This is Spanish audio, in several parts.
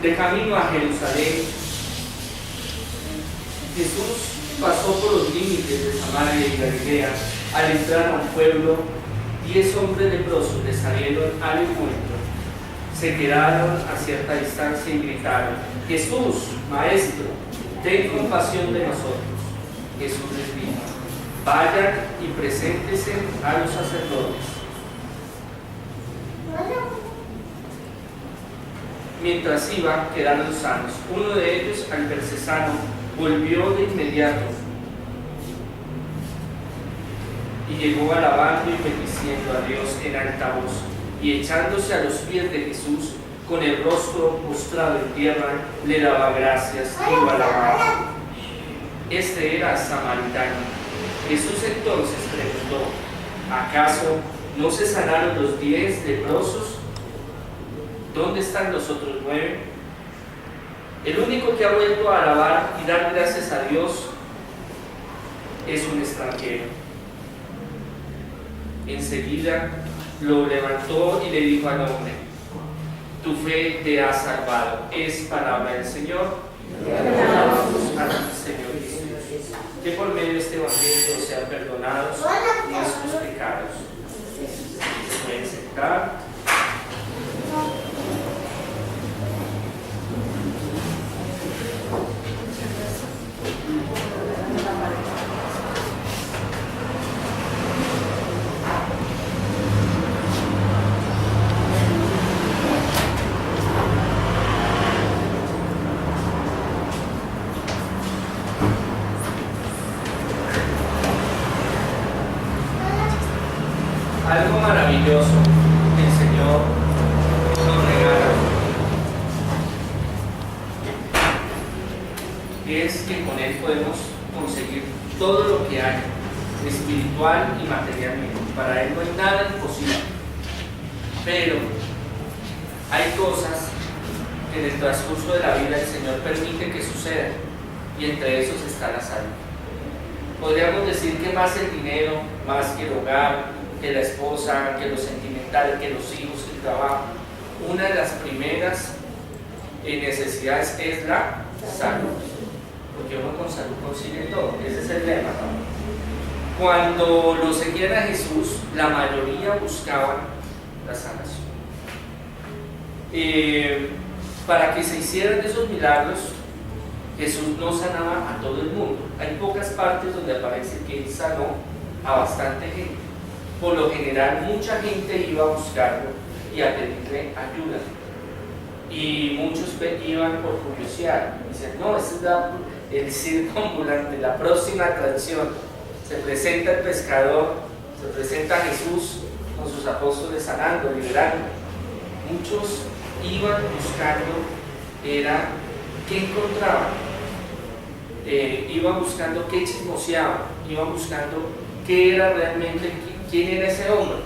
De camino a Jerusalén, Jesús pasó por los límites de Samaria y Galilea. Al entrar a un pueblo, 10 hombres leprosos le salieron al encuentro. Se quedaron a cierta distancia y gritaron: Jesús, Maestro, ten compasión de nosotros. Jesús les dijo: vayan y preséntense a los sacerdotes. Mientras iba, quedaron sanos. Uno de ellos, al verse sano, volvió de inmediato y llegó alabando y bendiciendo a Dios en alta voz, y echándose a los pies de Jesús, con el rostro postrado en tierra, le daba gracias y lo alababa. Este era samaritano. Jesús entonces preguntó: ¿acaso no se sanaron los 10 leprosos? ¿Dónde están los otros 9? El único que ha vuelto a alabar y dar gracias a Dios es un extranjero. Enseguida lo levantó y le dijo al hombre: tu fe te ha salvado. Es palabra del Señor. Alabamos al Señor Jesús. Que por medio de este evangelio sean perdonados nuestros pecados. Se pueden sentar. Algo maravilloso que el Señor nos regala es que con Él podemos conseguir todo lo que hay, espiritual y materialmente. Para Él no hay nada imposible, pero hay cosas que en el transcurso de la vida el Señor permite que sucedan, y entre esos está la salud. Podríamos decir que más el dinero, más que el hogar, que la esposa, que lo sentimental, que los hijos, que el trabajo, una de las primeras necesidades es la salud, porque uno con salud consigue todo. Ese es el lema, ¿no? Cuando lo seguían a Jesús, la mayoría buscaban la sanación. Para que se hicieran esos milagros, Jesús no sanaba a todo el mundo. Hay pocas partes donde aparece que Él sanó a bastante gente. Por lo general, mucha gente iba a buscarlo y a pedirle ayuda. Y muchos iban por curiosidad. Dicen: no, este es el circo ambulante, la próxima atracción. Se presenta el pescador, se presenta Jesús con sus apóstoles sanando, liberando. Muchos iban buscando, era qué encontraban. Iban buscando qué chismoseaban, iban buscando qué era realmente, quién era ese hombre.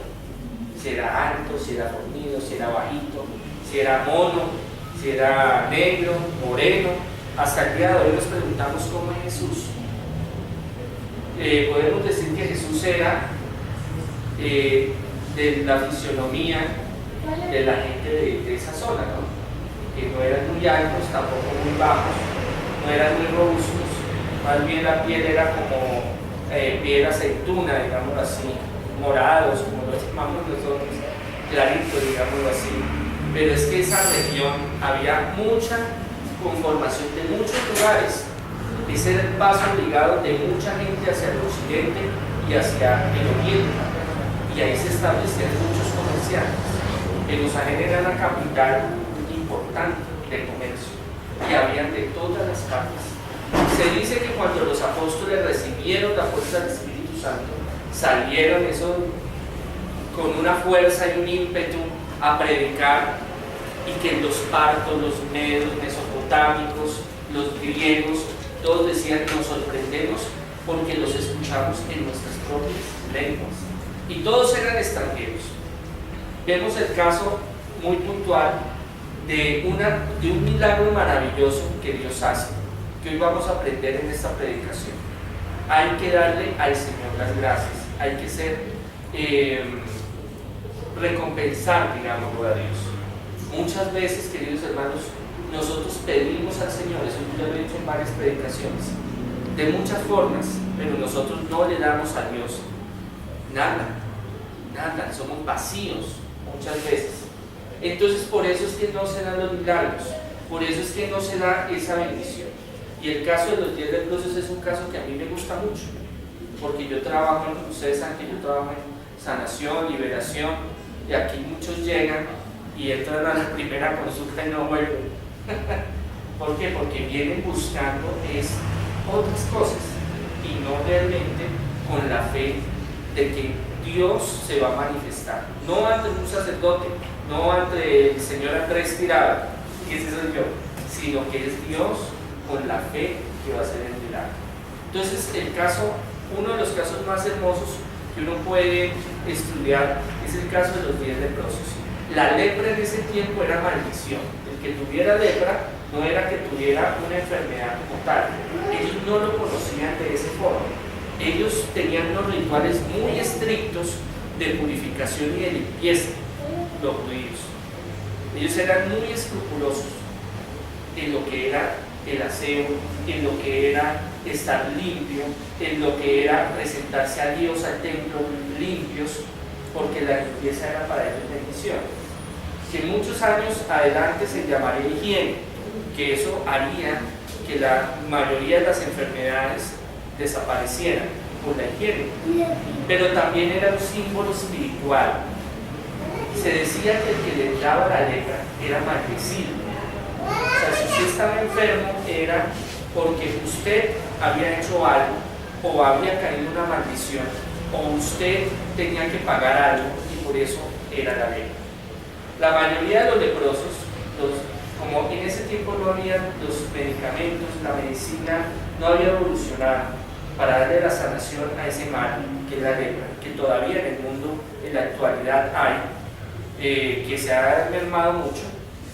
Si era alto, si era fornido, si era bajito, si era mono, si era negro, moreno. Hasta el día de hoy nos preguntamos cómo es Jesús. Podemos decir que Jesús era de la fisionomía de la gente de esa zona, ¿no? Que no eran muy altos, tampoco muy bajos, no eran muy robustos, más bien la piel era como piel aceituna, digamos así, morados, como lo llamamos nosotros, claritos, digámoslo así. Pero es que esa región había mucha conformación de muchos lugares. Ese era el paso obligado de mucha gente hacia el occidente y hacia el oriente, y ahí se establecían muchos comerciantes. Jerusalén era la capital importante del comercio y habían de todas las partes. Se dice que cuando los apóstoles recibieron la fuerza del Espíritu Santo, salieron eso con una fuerza y un ímpetu a predicar, y que los partos, los medos, mesopotámicos, los griegos, todos decían: nos sorprendemos porque los escuchamos en nuestras propias lenguas, y todos eran extranjeros. Vemos el caso muy puntual de un milagro maravilloso que Dios hace, que hoy vamos a aprender en esta predicación. Hay que darle al Señor las gracias, hay que ser recompensar, digámoslo, a Dios. Muchas veces, queridos hermanos, nosotros pedimos al Señor, eso yo lo he dicho en varias predicaciones, de muchas formas, pero nosotros no le damos a Dios nada, somos vacíos muchas veces. Entonces por eso es que no se dan los milagros, por eso es que no se da esa bendición. Y el caso de los 10 leprosos es un caso que a mí me gusta mucho, porque yo trabajo, ustedes saben que yo trabajo en sanación, liberación, y aquí muchos llegan y entran a la primera consulta y no vuelven. ¿Por qué? Porque vienen buscando otras cosas y no realmente con la fe de que Dios se va a manifestar, no ante un sacerdote, no ante el Señor Andrés Tirado, que ese soy yo, sino que es Dios con la fe que va a hacer el milagro. Entonces uno de los casos más hermosos que uno puede estudiar es el caso de los 10 leprosos. La lepra en ese tiempo era maldición. El que tuviera lepra no era que tuviera una enfermedad como tal, ellos no lo conocían de esa forma. Ellos tenían unos rituales muy estrictos de purificación y de limpieza, los judíos. Ellos eran muy escrupulosos en lo que era el aseo, en lo que era estar limpio, en lo que era presentarse a Dios, al templo, limpios, porque la limpieza era para ellos bendición. Que muchos años adelante se llamaría higiene, que eso haría que la mayoría de las enfermedades desaparecieran por la higiene, pero también era un símbolo espiritual. Se decía que el que le daba la lepra era maldecido. O sea, si usted estaba enfermo era porque usted había hecho algo o había caído una maldición o usted tenía que pagar algo y por eso era la lepra. La mayoría de los leprosos, como en ese tiempo no había los medicamentos, la medicina no había evolucionado para darle la sanación a ese mal que es la lepra, que todavía en el mundo en la actualidad hay, que se ha mermado mucho.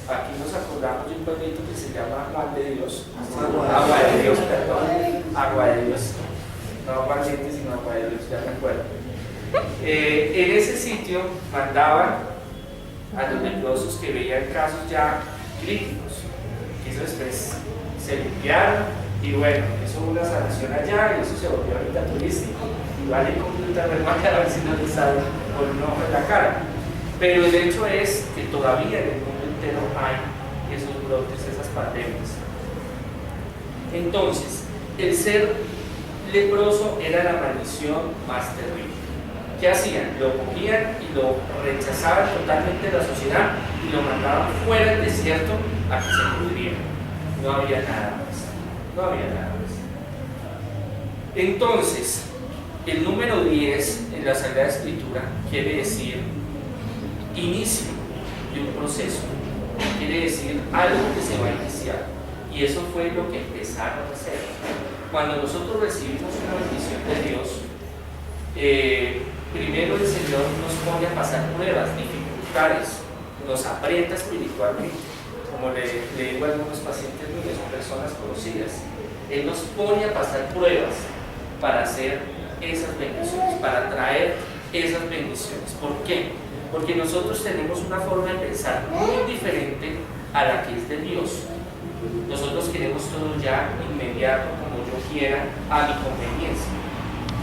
Aquí nos acordamos de un pueblito que se llama Juan de Dios, Agua de Dios, perdón, Agua de Dios, no aguardiente sino Agua de Dios, ya me acuerdo. En ese sitio mandaban a los leprosos que veían casos ya críticos, que eso después se limpiaron y bueno, eso hubo una sanación allá y eso se volvió ahorita turístico y vale completar el mar a ver si no les sale por un ojo en la cara. Pero el hecho es que todavía en el mundo entero hay esos brotes, esas pandemias. Entonces, el ser leproso era la maldición más terrible. ¿Qué hacían? Lo cogían y lo rechazaban totalmente de la sociedad y lo mandaban fuera del desierto a que se pudriera. No había nada más. No había nada más. Entonces, el número 10 en la Sagrada Escritura quiere decir inicio de un proceso. Quiere decir algo que se va a iniciar. Y eso fue lo que empezaron a hacer. Cuando nosotros recibimos una bendición de Dios, primero el Señor nos pone a pasar pruebas, dificultades, nos aprieta espiritualmente, como le digo a algunos pacientes míos, son personas conocidas. Él nos pone a pasar pruebas para hacer esas bendiciones, para traer esas bendiciones. ¿Por qué? Porque nosotros tenemos una forma de pensar muy diferente a la que es de Dios. Nosotros queremos todo ya inmediato, como yo quiera, a mi conveniencia.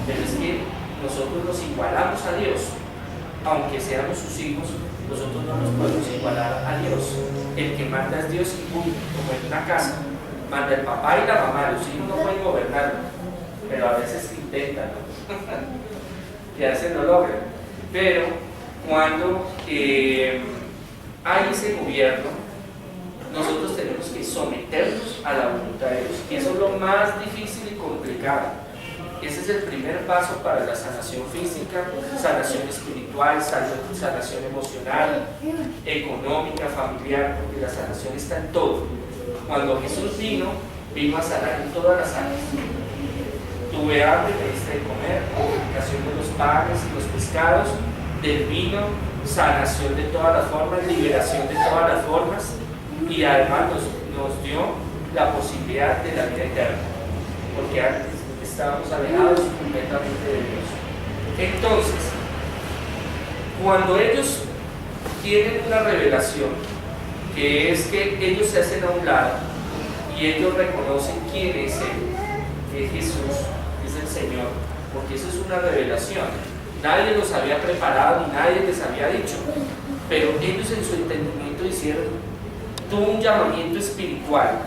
Pero es que nosotros nos igualamos a Dios, aunque seamos sus hijos, nosotros no nos podemos igualar a Dios. El que manda es Dios y punto, como en una casa, manda el papá y la mamá, los hijos no pueden gobernarlo, pero a veces intentan, ¿no? Y a veces no logran. Pero cuando hay ese gobierno, nosotros tenemos que someternos a la voluntad de Dios, y eso es lo más difícil y complicado. Ese es el primer paso para la sanación física, sanación espiritual, sanación emocional, económica, familiar, porque la sanación está en todo. Cuando Jesús vino a sanar en todas las áreas. Tuve hambre, me diste de comer, multiplicación de los panes y los pescados, del vino, sanación de todas las formas, liberación de todas las formas, y además nos dio la posibilidad de la vida eterna, porque antes estábamos alejados completamente de Dios. Entonces, cuando ellos tienen una revelación que es que ellos se hacen a un lado y ellos reconocen quién es Él, que Jesús es el Señor, porque eso es una revelación. Nadie los había preparado ni nadie les había dicho, pero ellos en su entendimiento hicieron, tuvo un llamamiento espiritual.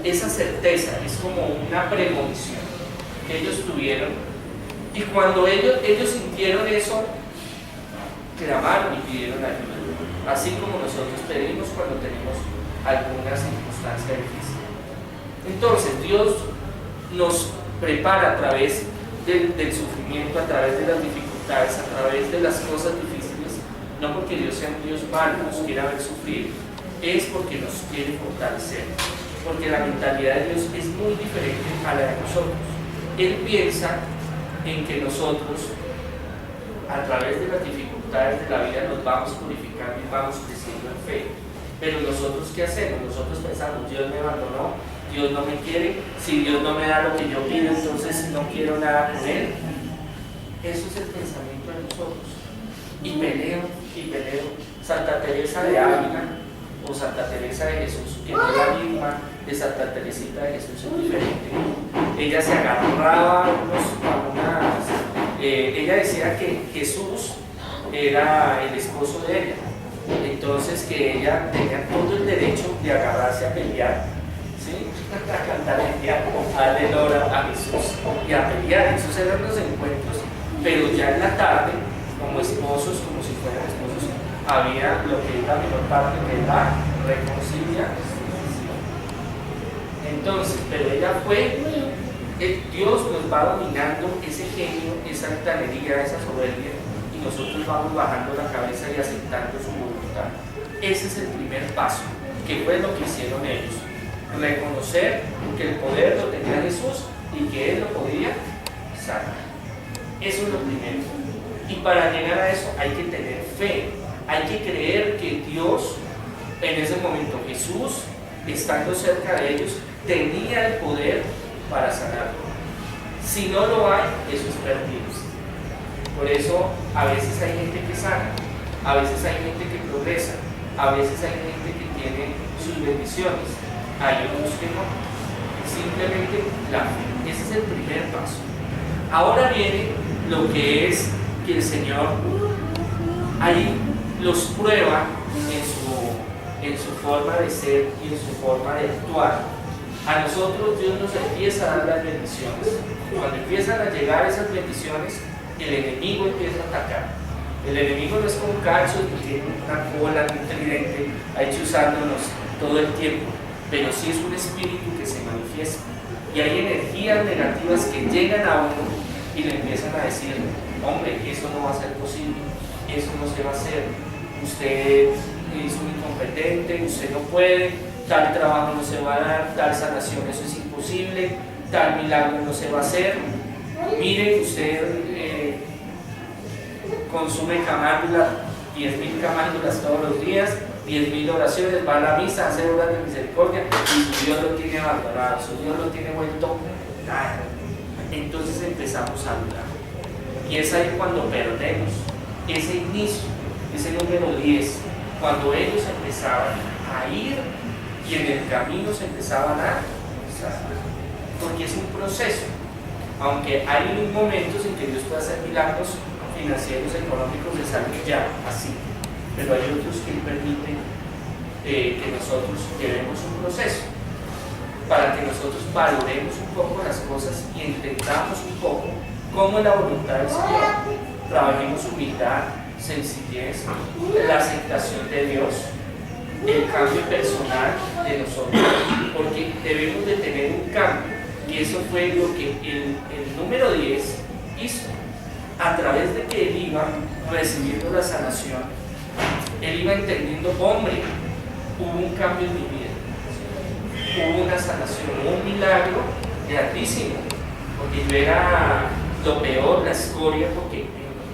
Esa certeza es como una premonición que ellos tuvieron, y cuando ellos sintieron eso, clamaron y pidieron ayuda, así como nosotros pedimos cuando tenemos alguna circunstancia difícil. Entonces Dios nos prepara a través del sufrimiento, a través de las dificultades, a través de las cosas difíciles, no porque Dios sea un Dios malo, nos quiera ver sufrir, es porque nos quiere fortalecer, porque la mentalidad de Dios es muy diferente a la de nosotros. Él piensa en que nosotros, a través de las dificultades de la vida, nos vamos purificando y vamos creciendo en fe. Pero nosotros, ¿qué hacemos? Nosotros pensamos, Dios me abandonó, Dios no me quiere, si Dios no me da lo que yo pido, entonces no quiero nada con Él. Eso es el pensamiento de nosotros. Y peleo, y peleo. Santa Teresa de Ávila o Santa Teresa de Jesús, que no es la misma de Santa Teresita de Jesús, es diferente. Ella se agarraba a unas... ella decía que Jesús era el esposo de ella, entonces que ella tenía todo el derecho de agarrarse a pelear, ¿sí? A cantar a darle lora a Jesús y a pelear. Esos eran los encuentros, pero ya en la tarde, como esposos, como si fueran esposos, había lo que es la menor parte, que es la reconciliación. Entonces, pero ella fue, Dios nos va dominando ese genio, esa altanería, esa soberbia, y nosotros vamos bajando la cabeza y aceptando su voluntad. Ese es el primer paso, que fue lo que hicieron ellos: reconocer que el poder lo tenía Jesús y que Él lo podía sanar. Eso es lo primero. Y para llegar a eso hay que tener fe, hay que creer que Dios, en ese momento Jesús, estando cerca de ellos, tenía el poder para sanarlo. Si no lo hay, eso es perdido. Por eso a veces hay gente que sana, a veces hay gente que progresa, a veces hay gente que tiene sus bendiciones, hay otros que no. Simplemente la fe. Ese es el primer paso. Ahora viene lo que es que el Señor ahí los prueba en su forma de ser y en su forma de actuar. A nosotros Dios nos empieza a dar las bendiciones. Cuando empiezan a llegar esas bendiciones, el enemigo empieza a atacar. El enemigo no es con cachos ni tiene una cola ni un tridente ahí chuzándonos todo el tiempo, pero sí es un espíritu que se manifiesta. Y hay energías negativas que llegan a uno y le empiezan a decir: hombre, eso no va a ser posible, eso no se va a hacer, usted es un incompetente, usted no puede, tal trabajo no se va a dar, tal sanación, eso es imposible, tal milagro no se va a hacer. Mire, usted consume camándulas, 10.000 camándulas todos los días, 10.000 oraciones, va a la misa, hace obras de misericordia, y su Dios lo tiene abandonado, su Dios lo tiene vuelto nada. Entonces empezamos a dudar. Y es ahí cuando perdemos ese inicio, ese número 10, cuando ellos empezaban a ir y en el camino se empezaban a sanar. Porque es un proceso. Aunque hay momentos en que Dios puede hacer milagros financieros, económicos, de salud ya, así. Pero hay otros que permiten que nosotros llevemos un proceso para que nosotros valoremos un poco las cosas y entendamos un poco cómo es la voluntad del Señor. Trabajemos humildad, sencillez, la aceptación de Dios, el cambio personal de nosotros, porque debemos de tener un cambio. Y eso fue lo que el número 10 hizo. A través de que él iba recibiendo la sanación, él iba entendiendo: hombre, hubo un cambio en mi vida, hubo una sanación, hubo un milagro grandísimo, porque yo era lo peor, la escoria, porque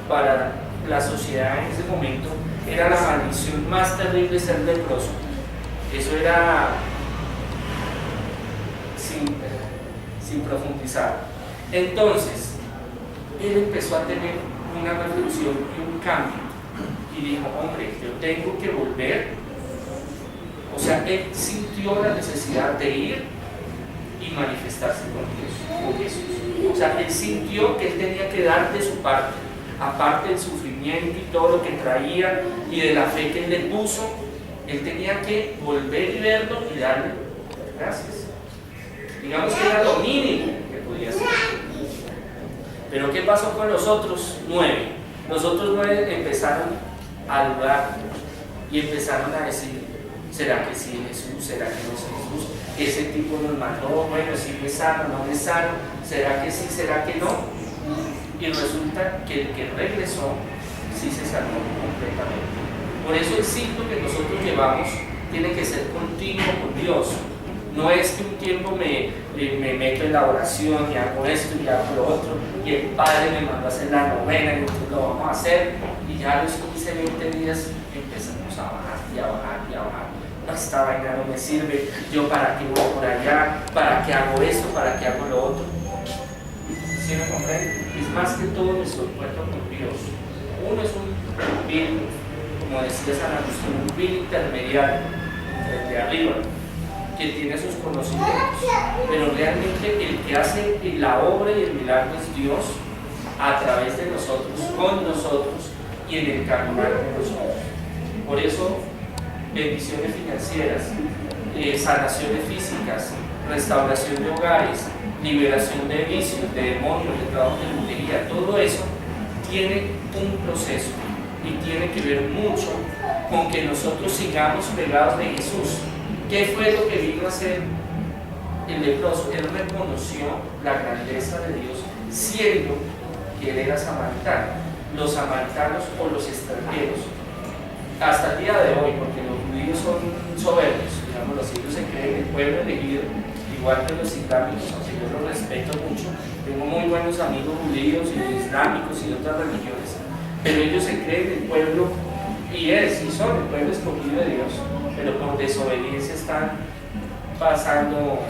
para la sociedad en ese momento era la maldición más terrible ser leproso. Eso era sin profundizar. Entonces él empezó a tener una reflexión y un cambio y dijo: hombre, yo tengo que volver O sea, él sintió la necesidad de ir y manifestarse con Jesús. O sea, él sintió que él tenía que dar de su parte, aparte del sufrimiento y todo lo que traía y de la fe que él le puso, él tenía que volver y verlo y darle gracias. Digamos que era lo mínimo que podía hacer. Pero ¿qué pasó con los otros 9? Los otros 9 empezaron a dudar y empezaron a decir: ¿será que sí es Jesús? ¿Será que no es Jesús? Ese tipo nos mandó, bueno, sí me sano, no me sano, ¿será que sí? ¿Será que no? Y resulta que el que regresó sí se salvó completamente. Por eso el ciclo que nosotros llevamos tiene que ser continuo con Dios. No es que un tiempo me meto en la oración y hago esto y hago lo otro, y el Padre me mandó a hacer la novena y entonces lo vamos a hacer, y ya los 15, 20 días empezamos a bajar y a bajar y a bajar. No, esta vaina no me sirve, yo para qué voy por allá, para qué hago esto, para qué hago lo otro. ¿Sí me comprende? Es más que todo nuestro encuentro con Dios. Uno es un vil, como decía San Agustín, un vil intermediario, el de arriba, que tiene sus conocimientos, pero realmente el que hace la obra y el milagro es Dios, a través de nosotros, con nosotros y en el caminar con nosotros. Por eso, bendiciones financieras, sanaciones físicas, restauración de hogares, liberación de vicios, de demonios, de trabajo de brujería, todo eso tiene un proceso y tiene que ver mucho con que nosotros sigamos pegados de Jesús. ¿Qué fue lo que vino a hacer el leproso? Él reconoció la grandeza de Dios siendo que él era samaritano. Los samaritanos o los extranjeros, hasta el día de hoy, porque los judíos son soberbios, digamos, ellos se creen el pueblo elegido, igual que los islámicos, aunque yo los respeto mucho. Tengo muy buenos amigos judíos y islámicos y de otras religiones, pero ellos se creen el pueblo y son el pueblo escogido de Dios, pero por desobediencia están pasando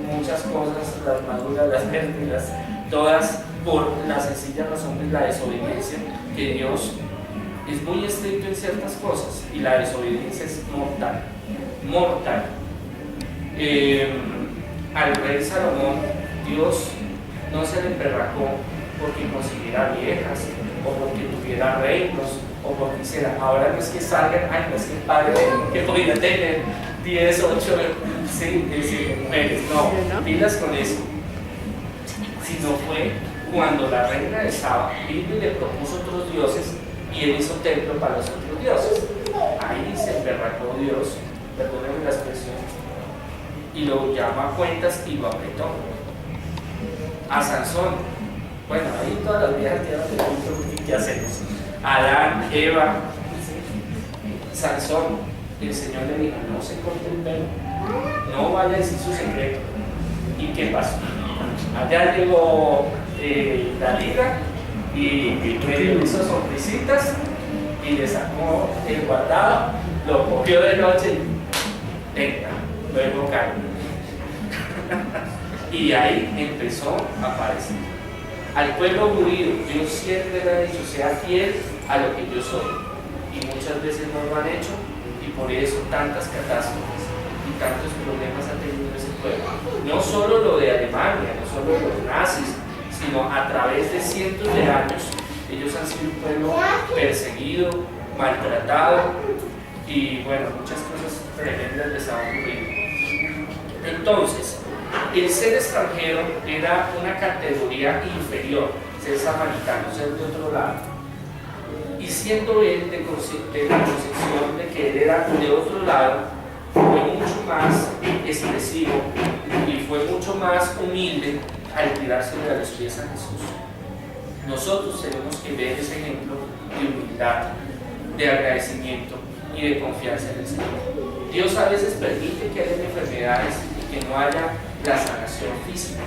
muchas cosas, las maduras, las pérdidas, todas por la sencilla razón de la desobediencia, que Dios es muy estricto en ciertas cosas y la desobediencia es mortal, mortal. Al rey Salomón, Dios no se le emberracó porque consiguiera viejas o porque tuviera reinos o porque hiciera. Ahora no es que salgan, ay, no es que el padre que podía tener 10, 8, sí, mujeres, no, pilas con eso. Sino fue cuando la reina de Saba vino y le propuso otros dioses y él hizo templo para los otros dioses. Ahí se emberracó Dios, perdónenme la expresión, y lo llama a cuentas y lo apretó. A Sansón, bueno, ahí todas las viejas quedan de punto, ¿qué hacemos? Adán, Eva, Sansón, el Señor le dijo: no se corte el pelo, no vaya a decir su secreto. ¿Y qué pasó? Allá llegó Dalila y le hizo sonrisitas y le sacó el guardado, lo cogió de noche y venga, luego cayó. Y ahí empezó a aparecer. Al pueblo judío, Dios siempre le ha dicho: sea fiel a lo que yo soy. Y muchas veces no lo han hecho, y por eso tantas catástrofes y tantos problemas ha tenido ese pueblo. No solo lo de Alemania, no solo los nazis, sino a través de cientos de años, ellos han sido un pueblo perseguido, maltratado, y bueno, muchas cosas tremendas les han ocurrido. Entonces, el ser extranjero era una categoría inferior, ser samaritano, ser de otro lado. Y siendo él de la concepción de que él era de otro lado, fue mucho más expresivo y fue mucho más humilde al tirarse de los pies a Jesús. Nosotros tenemos que ver ese ejemplo de humildad, de agradecimiento y de confianza en el Señor. Dios a veces permite que haya enfermedades y que no haya la sanación física,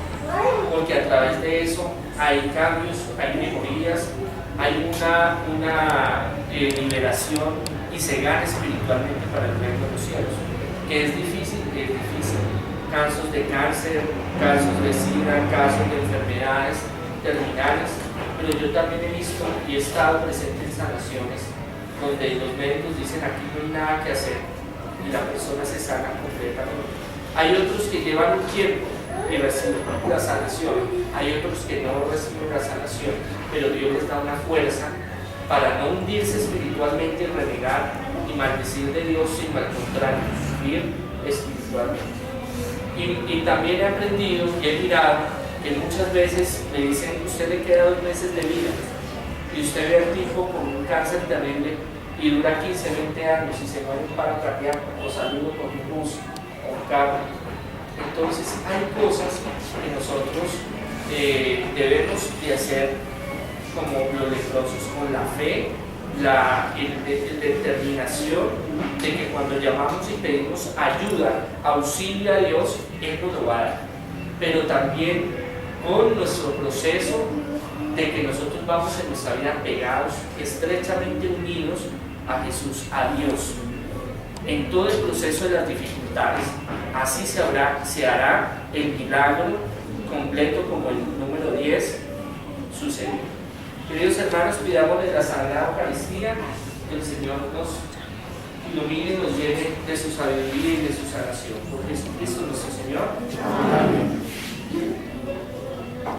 porque a través de eso hay cambios, hay mejorías, hay una liberación y se gana espiritualmente para el reino de los cielos, que es difícil, casos de cáncer, casos de sida, casos de enfermedades terminales, pero yo también he visto y he estado presente en sanaciones donde los médicos dicen: aquí no hay nada que hacer, y la persona se sana completamente. Hay otros que llevan un tiempo y reciben la sanación, hay otros que no reciben la sanación, pero Dios les da una fuerza para no hundirse espiritualmente, renegar y maldecir de Dios, sino al contrario, subir espiritualmente. Y también he aprendido y he mirado que muchas veces le dicen, usted le queda 2 meses de vida, y usted ve al tipo con un cáncer terrible y dura 15, 20 años y se muere un paro cardíaco o salido con un bus o un carro. Entonces hay cosas que nosotros debemos de hacer como los leprosos, con la fe, la determinación de que cuando llamamos y pedimos ayuda, auxilio a Dios, Él nos lo va a dar, pero también con nuestro proceso de que nosotros vamos en nuestra vida pegados, estrechamente unidos a Jesús, a Dios, en todo el proceso de las dificultades. Así se hará el milagro completo como el número 10 sucedió. Queridos hermanos, pidamos de la Sagrada Eucaristía que el Señor nos ilumine y nos llene de su sabiduría y de su sanación. Por Jesucristo nuestro Señor. Amén.